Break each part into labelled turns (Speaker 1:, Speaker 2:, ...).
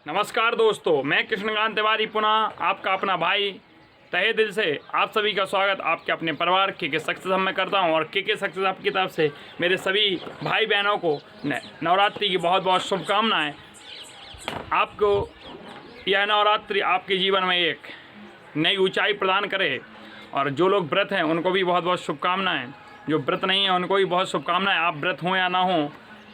Speaker 1: नमस्कार दोस्तों, मैं कृष्णकांत तिवारी पुनः आपका अपना भाई तहे दिल से आप सभी का स्वागत आपके अपने परिवार के सक्सेस में करता हूं। और के सक्सेस आपकी तरफ से मेरे सभी भाई बहनों को नवरात्रि की बहुत बहुत शुभकामनाएं। आपको यह नवरात्रि आपके जीवन में एक नई ऊंचाई प्रदान करे। और जो लोग व्रत हैं उनको भी बहुत बहुत शुभकामनाएँ, जो व्रत नहीं हैं उनको भी बहुत शुभकामनाएँ। आप व्रत हों या ना हों,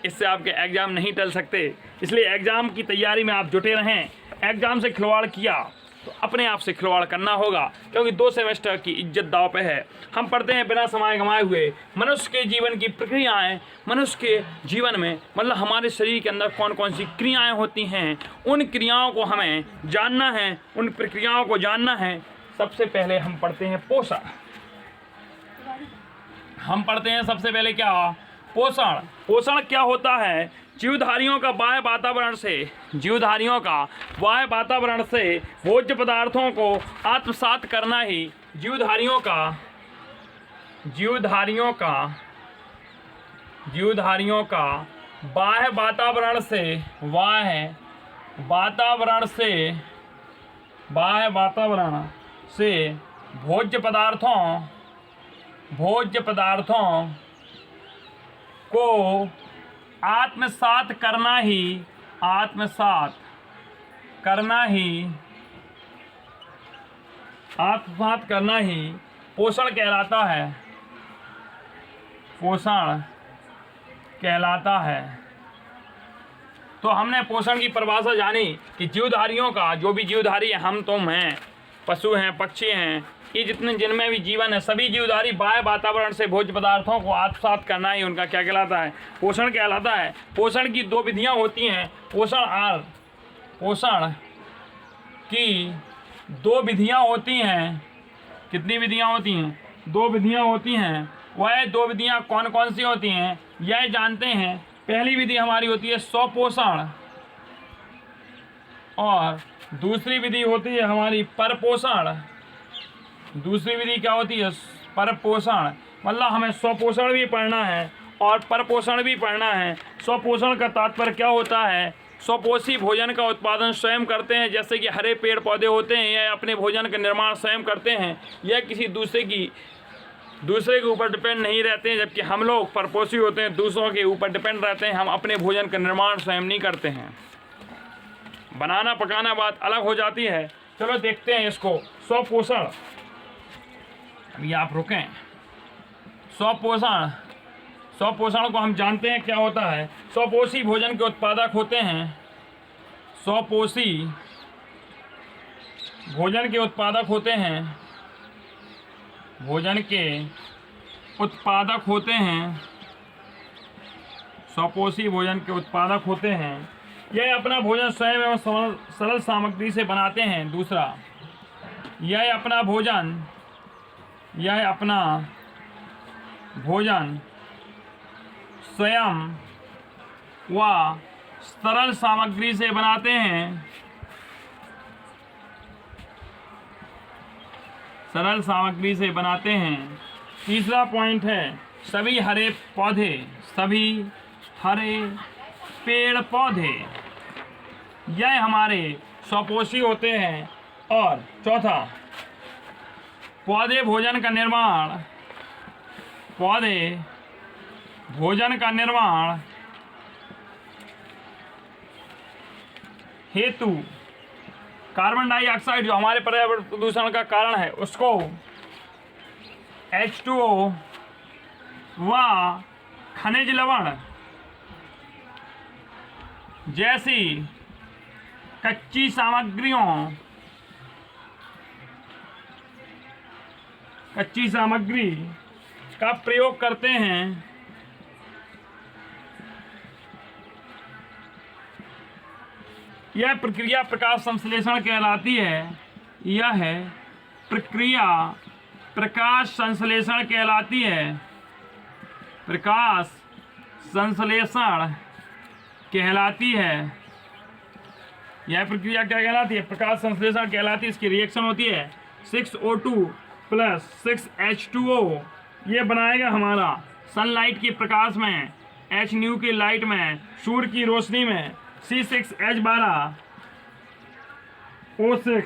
Speaker 1: इससे आपके एग्ज़ाम नहीं टल सकते, इसलिए एग्ज़ाम की तैयारी में आप जुटे रहें। एग्ज़ाम से खिलवाड़ किया तो अपने आप से खिलवाड़ करना होगा, क्योंकि 2 सेमेस्टर की इज्जत दाव पे है। हम पढ़ते हैं बिना समय गंवाए हुए मनुष्य के जीवन की प्रक्रियाएं। मनुष्य के जीवन में मतलब हमारे शरीर के अंदर कौन कौन सी क्रियाएं होती हैं, उन क्रियाओं को हमें जानना है, उन प्रक्रियाओं को जानना है। सबसे पहले हम पढ़ते हैं पोषण। हम पढ़ते हैं सबसे पहले क्या? पोषण। पोषण क्या होता है? जीवधारियों का बाह्य वातावरण से भोज्य पदार्थों को आत्मसात करना ही जीवधारियों का बाह्य वातावरण से भोज्य पदार्थों को आत्मसात करना ही पोषण कहलाता है। तो हमने पोषण की परिभाषा जानी कि जीवधारियों का, जो भी जीवधारी है, हम तुम हैं, पशु हैं, पक्षी हैं, ये जितने जिनमें भी जीवन है, सभी जीवधारी बाह्य वातावरण से भोज्य पदार्थों को आत्मसात करना ही उनका क्या कहलाता है? पोषण कहलाता है। पोषण की 2 विधियां होती हैं। पोषण की 2 विधियां होती हैं। कितनी विधियां होती हैं? 2 विधियां होती हैं। वह 2 विधियां कौन कौन सी होती हैं यह जानते हैं। पहली विधि हमारी होती है स्वपोषण, और दूसरी विधि होती है हमारी परपोषण। दूसरी विधि क्या होती है? परपोषण। मतलब हमें स्वपोषण भी पढ़ना है और परपोषण भी पढ़ना है। स्वपोषण का तात्पर्य क्या होता है? स्वपोषी भोजन का उत्पादन स्वयं करते हैं, जैसे कि हरे पेड़ पौधे होते हैं, यह अपने भोजन का निर्माण स्वयं करते हैं, यह किसी दूसरे के ऊपर डिपेंड नहीं रहते हैं। जबकि हम लोग परपोषी होते हैं, दूसरों के ऊपर डिपेंड रहते हैं, हम अपने भोजन का निर्माण स्वयं नहीं करते हैं। बनाना पकाना बात अलग हो जाती है। चलो देखते हैं इसको। स्वपोषण, अभी आप रुकें। स्वपोषण को हम जानते हैं क्या होता है। स्वपोषी भोजन के उत्पादक होते हैं। स्वपोषी भोजन के उत्पादक होते हैं। यह अपना भोजन स्वयं एवं सरल सामग्री से बनाते हैं। दूसरा, यह अपना भोजन स्वयं व सरल सामग्री से बनाते हैं। तीसरा पॉइंट है सभी हरे पेड़ पौधे, यह हमारे स्वपोषी होते हैं। और चौथा, पौधे भोजन का निर्माण हेतु कार्बन डाइऑक्साइड, जो हमारे पर्यावरण प्रदूषण का कारण है, उसको H2O व खनिज लवण जैसी कच्ची सामग्री का प्रयोग करते हैं। यह प्रक्रिया प्रकाश संश्लेषण कहलाती है। प्रकाश संश्लेषण कहलाती है। यह प्रक्रिया क्या कहलाती है? प्रकाश संश्लेषण कहलाती है। इसकी रिएक्शन होती है 6O2 + 6H2O। ये बनाएगा हमारा सनलाइट की प्रकाश में, H न्यू की लाइट में, सूर्य की रोशनी में C6H12 O6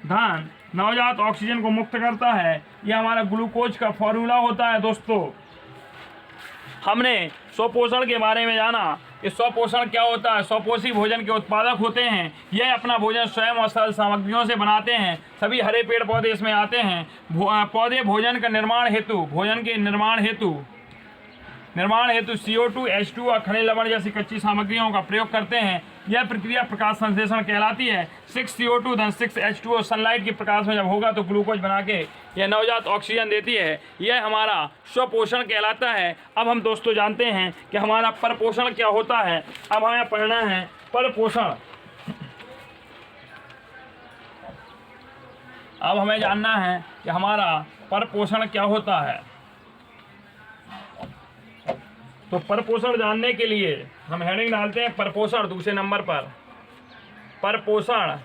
Speaker 1: धन नवजात ऑक्सीजन को मुक्त करता है। यह हमारा ग्लूकोज का फॉर्मूला होता है दोस्तों। हमने स्वपोषण के बारे में जाना। ये स्वपोषण क्या होता है? स्वपोषी भोजन के उत्पादक होते हैं। यह अपना भोजन स्वयं और सरल सामग्रियों से बनाते हैं। सभी हरे पेड़ पौधे इसमें आते हैं। पौधे भोजन के निर्माण हेतु CO2, H2 और खनिज लवण जैसी कच्ची सामग्रियों का प्रयोग करते हैं। यह प्रक्रिया प्रकाश संश्लेषण कहलाती है। 6CO2 धन 6H2 और सनलाइट के प्रकाश में जब होगा तो ग्लूकोज बना के यह नवजात ऑक्सीजन देती है। यह हमारा स्वपोषण कहलाता है। अब हम दोस्तों जानते हैं कि हमारा परपोषण क्या होता है। अब हमें पढ़ना है परपोषण। अब हमें जानना है कि हमारा परपोषण क्या होता है। तो परपोषण जानने के लिए हम हेडिंग डालते हैं परपोषण दूसरे नंबर पर। परपोषण,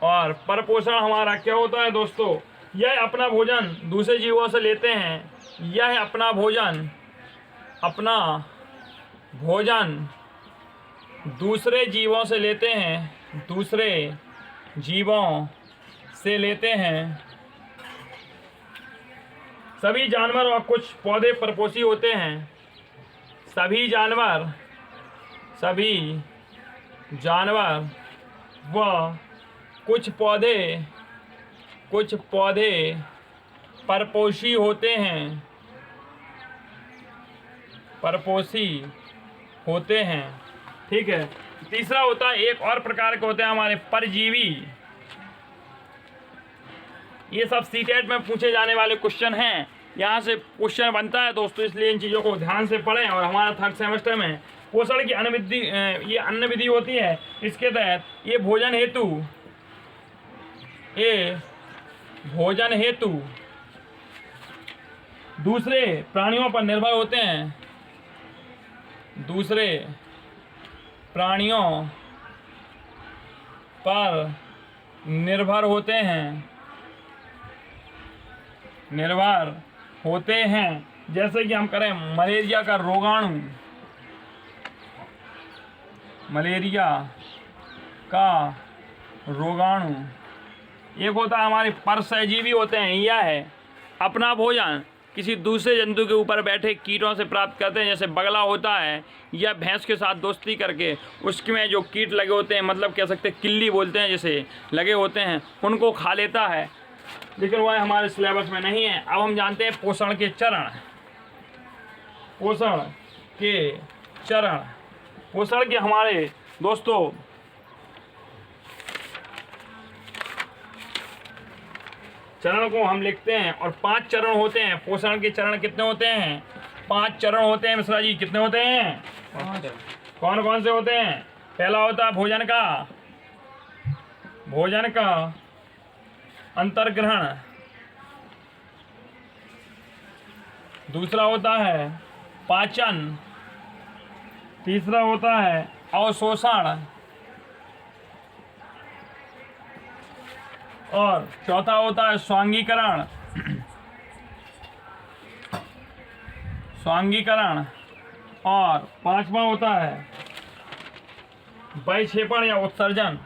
Speaker 1: और परपोषण हमारा क्या होता है दोस्तों? यह अपना भोजन दूसरे जीवों से लेते हैं। यह अपना भोजन दूसरे जीवों से लेते हैं। सभी जानवर और कुछ पौधे परपोषी होते हैं। सभी जानवर व कुछ पौधे परपोषी होते हैं। ठीक है। तीसरा होता है, एक और प्रकार के होते हैं हमारे परजीवी। ये सब सीटेट में पूछे जाने वाले क्वेश्चन हैं। यहाँ से क्वेश्चन बनता है दोस्तों, इसलिए इन चीज़ों को ध्यान से पढ़ें। और हमारा 3rd सेमेस्टर में पोषण की अन्न विधि होती है। इसके तहत ये भोजन हेतु दूसरे प्राणियों पर निर्भर होते हैं। निर्भर होते हैं। जैसे कि हम करें मलेरिया का रोगाणु। एक होता है हमारे परसहजीवी होते हैं। यह है अपना भोजन किसी दूसरे जंतु के ऊपर बैठे कीटों से प्राप्त करते हैं। जैसे बगला होता है, या भैंस के साथ दोस्ती करके उसमें जो कीट लगे होते हैं, मतलब कह सकते हैं किल्ली बोलते हैं, जैसे लगे होते हैं, उनको खा लेता है। लेकिन वह हमारे सिलेबस में नहीं है। अब हम जानते हैं पोषण के चरण। पोषण के हमारे दोस्तों चरण को हम लिखते हैं, और 5 चरण होते हैं। पोषण के चरण कितने होते हैं? 5 चरण होते हैं मिश्रा जी। कितने होते हैं? 5। कौन कौन से होते हैं? पहला होता है भोजन का अंतर्ग्रहण। दूसरा होता है पाचन। तीसरा होता है अवशोषण। और चौथा होता है स्वांगीकरण। और 5वां होता है बहिक्षेपण या उत्सर्जन।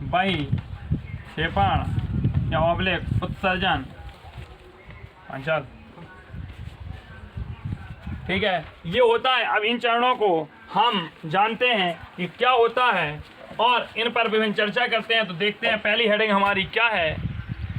Speaker 1: बहिक्षेपण या उत्सर्जन। पंचायत, ठीक है, ये होता है। अब इन चरणों को हम जानते हैं कि क्या होता है और इन पर विभिन्न चर्चा करते हैं। तो देखते हैं पहली हेडिंग हमारी क्या है।